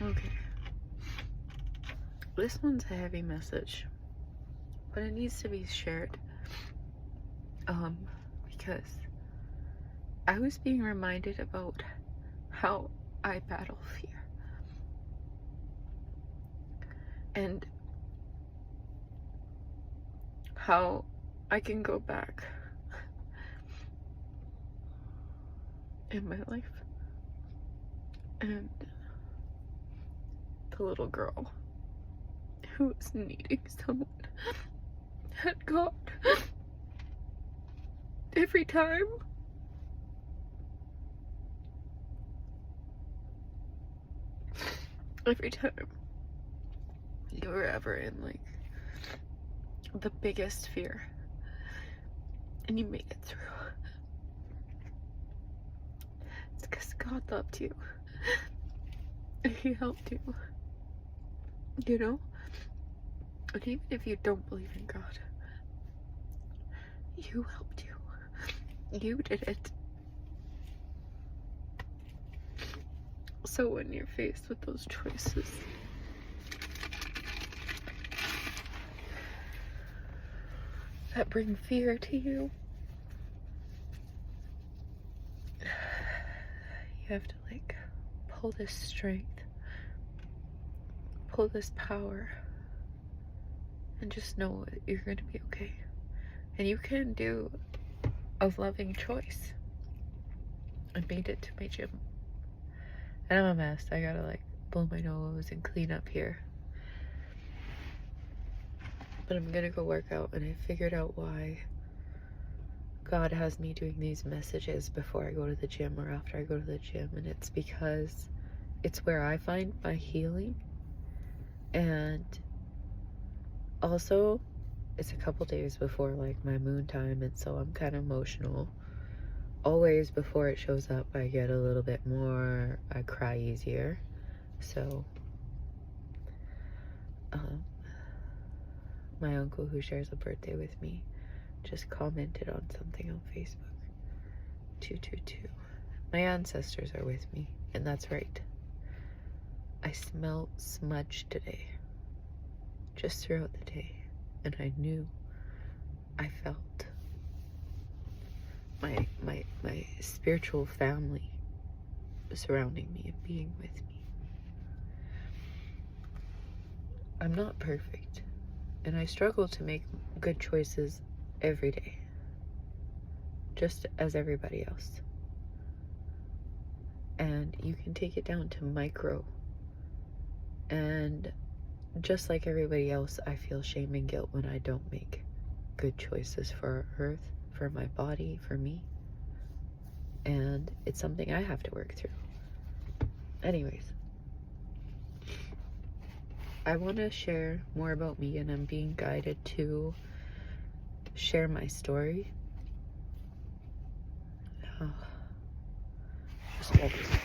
Okay. This one's a heavy message, but it needs to be shared. Because I was being reminded about how I battle fear. And how I can go back in my life. And the little girl who was needing someone had God. Every time you were ever in like the biggest fear and you made it through, it's because God loved you and He helped you, you know? And even if you don't believe in God, you helped you. You did it. So when you're faced with those choices, that bring fear to you, you have to like pull this strength, pull this power, and just know that you're going to be okay. And you can do a loving choice. I made it to my gym. And I'm a mess. I gotta like blow my nose and clean up here. But I'm gonna go work out, and I figured out why God has me doing these messages before I go to the gym or after I go to the gym. And it's because it's where I find my healing. And also it's a couple days before like my moon time, and so I'm kind of emotional. Always before it shows up, I get a little bit more, I cry easier. So my uncle, who shares a birthday with me, just commented on something on Facebook. 222. My ancestors are with me, and that's right. I smelled smudge today, just throughout the day, and I knew, I felt my spiritual family surrounding me and being with me. I'm not perfect, and I struggle to make good choices every day, just as everybody else. And you can take it down to micro. And just like everybody else, I feel shame and guilt when I don't make good choices for our earth, for my body, for me. And it's something I have to work through. Anyways, I want to share more about me, and I'm being guided to share my story. Oh, just hold a second.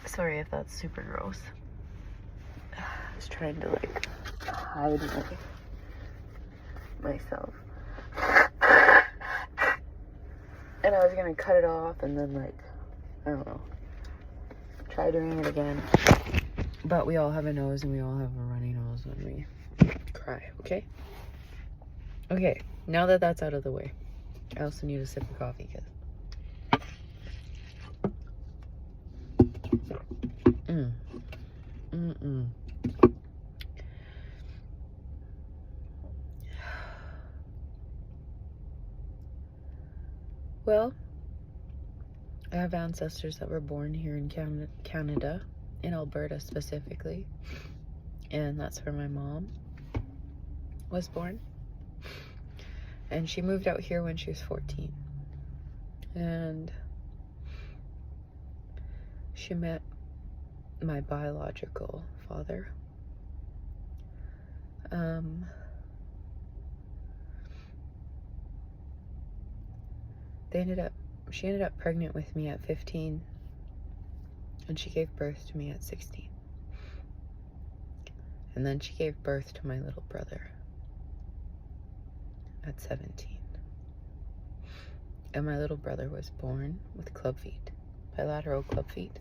Sorry if that's super gross. I was trying to like hide myself. And I was gonna cut it off and then like, I don't know, try doing it again. But we all have a nose, and we all have a runny nose when we cry, okay? Okay, now that that's out of the way, I also need a sip of coffee because Well, I have ancestors that were born here in Canada, in Alberta specifically, and that's where my mom was born. And she moved out here when she was 14, and she met my biological father. She ended up pregnant with me at 15, and she gave birth to me at 16. And then she gave birth to my little brother at 17. And my little brother was born with club feet, bilateral club feet.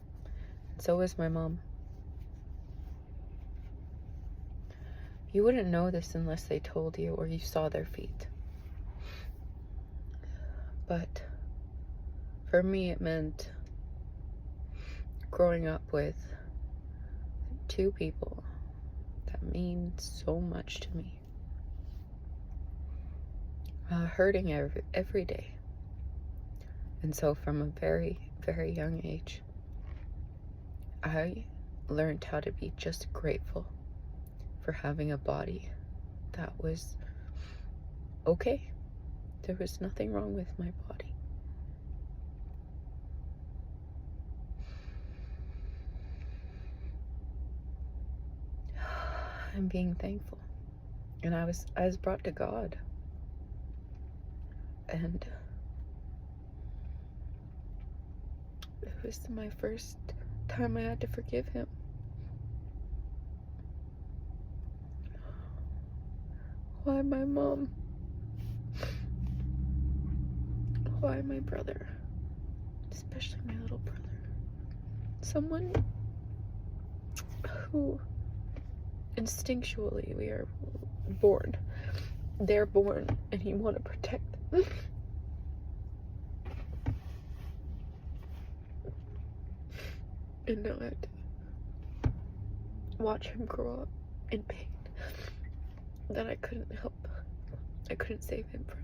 And so was my mom. You wouldn't know this unless they told you or you saw their feet. But for me, it meant growing up with two people that mean so much to me. Hurting every day. And so from a very, very young age, I learned how to be just grateful for having a body that was okay. There was nothing wrong with my body. I'm being thankful. And I was brought to God. And it was my first time I had to forgive him. Why my mom? Why my brother? Especially my little brother. Someone who instinctually we are born. They're born and you want to protect them. And now I had to watch him grow up in pain that I couldn't help. I couldn't save him from.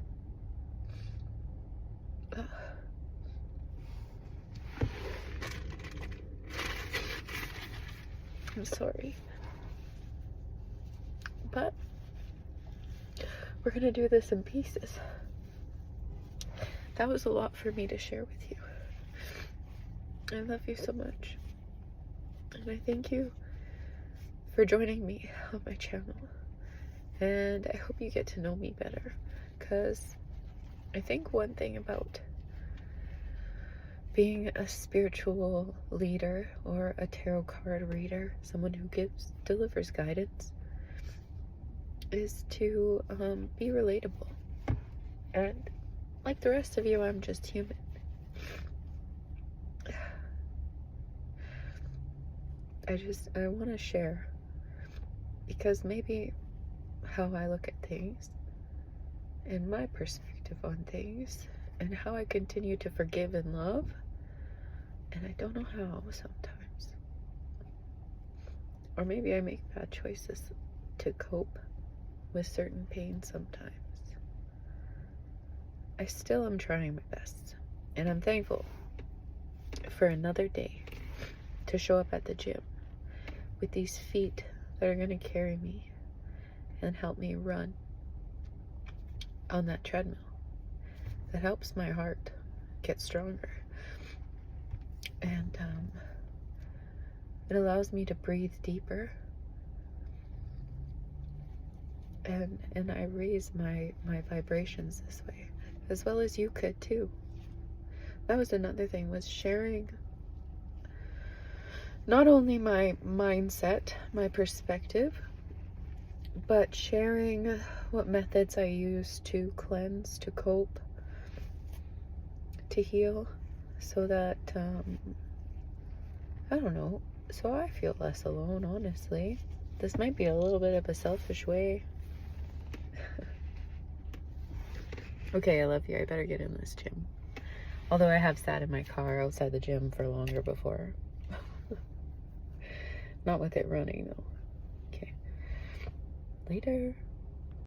I'm sorry. But we're gonna do this in pieces. That was a lot for me to share with you. I love you so much. And I thank you for joining me on my channel. And I hope you get to know me better. Because I think one thing about being a spiritual leader or a tarot card reader, someone who delivers guidance, is to be relatable. And like the rest of you, I'm just human. I want to share, because maybe how I look at things and my perspective on things and how I continue to forgive and love, and I don't know how sometimes. Or maybe I make bad choices to cope with certain pain sometimes. I still am trying my best, and I'm thankful for another day to show up at the gym with these feet that are going to carry me and help me run on that treadmill. That helps my heart get stronger. And it allows me to breathe deeper. And I raise my vibrations this way, as well as you could too. That was another thing, was sharing not only my mindset, my perspective, but sharing what methods I use to cleanse, to cope, to heal, so that, I don't know, so I feel less alone, honestly. This might be a little bit of a selfish way. Okay, I love you. I better get in this gym. Although I have sat in my car outside the gym for longer before. Not with it running, though. Okay. Later.